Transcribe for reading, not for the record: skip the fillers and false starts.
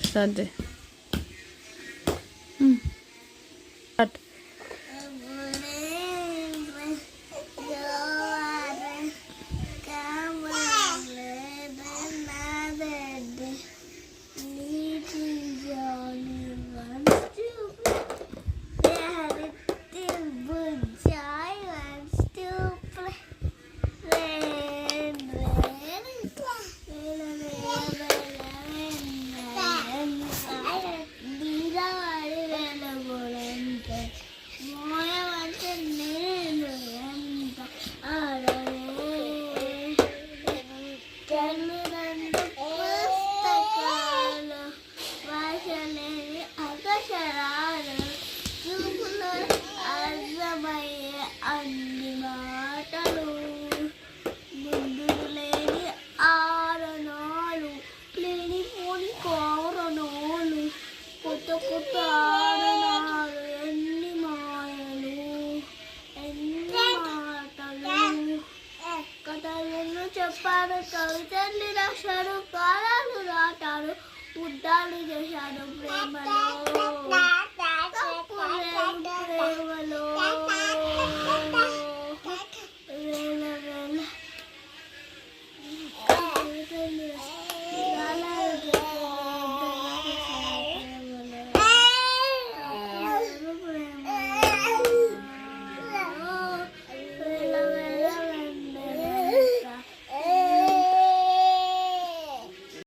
Start చేయి. Start. అన్ని మాటలు ముందుకు లేని ఆరణాలు లేనిపోని కారణాలు కొత్త కొత్త ఆరణాలు ఎన్ని మాయలు ఎన్ని మాటలు కథలను చెప్పారు కవితల్ని రాశారు కాలాలు రాటారు ఉద్దాలు చేశారు ప్రేమలో ప్రేమలో